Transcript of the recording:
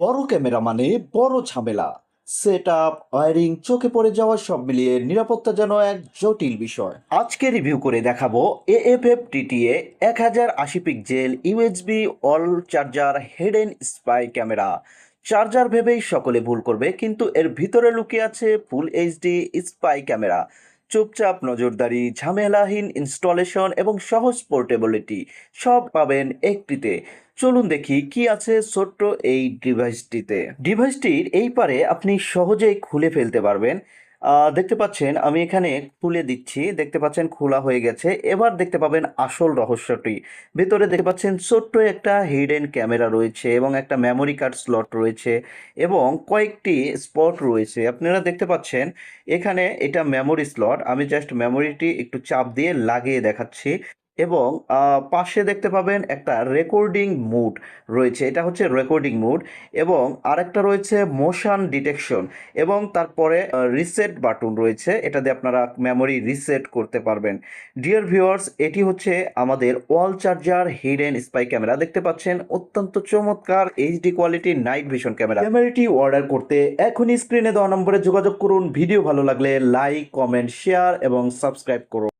বড় ক্যামেরা মানে বড় ঝামেলা। সেট আপ, ওয়ারিং, চোখে পড়ে যাওয়া সব মিলিয়ে নিরাপত্তা যেন এক জটিল বিষয়। আজকে রিভিউ করে দেখাবো AFF-TTA 1080 pixel USB all charger hidden spy camera. Charger ভেবেই সকলে ভুল করবে, কিন্তু এর ভিতরে লুকিয়ে আছে ফুল এইচডি স্পাই ক্যামেরা। চুপচাপ নজরদারি, ঝামেলাহীন ইনস্টলেশন এবং সহজ পোর্টেবিলিটি সব পাবেন একটিতে। চলুন দেখি কি আছে ছোট্ট এই ডিভাইসটিতে। ডিভাইসটির এই পারে আপনি সহজেই খুলে ফেলতে পারবেন। দেখতে পাচ্ছেন আমি এখানে খুলে দিচ্ছি, দেখতে পাচ্ছেন খোলা হয়ে গেছে। এবার দেখতে পাবেন আসল রহস্যটি। ভেতরে দেখতে পাচ্ছেন ছোট্ট একটা হিডেন ক্যামেরা রয়েছে এবং একটা মেমোরি কার্ড স্লট রয়েছে এবং কয়েকটি স্পট রয়েছে। আপনারা দেখতে পাচ্ছেন এখানে এটা মেমোরি স্লট। আমি জাস্ট মেমোরিটি একটু চাপ দিয়ে লাগিয়ে দেখাচ্ছি এবং পাশে দেখতে পাবেন একটা রেকর্ডিং মুড রয়েছে, এটা হচ্ছে রেকর্ডিং মুড। এবং আরেকটা রয়েছে মোশন ডিটেকশন এবং তারপরে রিসেট বাটন রয়েছে, এটা দিয়ে আপনারা মেমোরি রিসেট করতে পারবেন। ডিয়ার ভিউয়ার্স, এটি হচ্ছে আমাদের ওয়াল চার্জার হিডেন স্পাই ক্যামেরা। দেখতে পাচ্ছেন অত্যন্ত চমৎকার এইচডি কোয়ালিটির নাইট ভিশন ক্যামেরা। ক্যামেরাটি অর্ডার করতে এখনই স্ক্রিনে দেওয়া নম্বরে যোগাযোগ করুন। ভিডিও ভালো লাগলে লাইক, কমেন্ট, শেয়ার এবং সাবস্ক্রাইব করুন।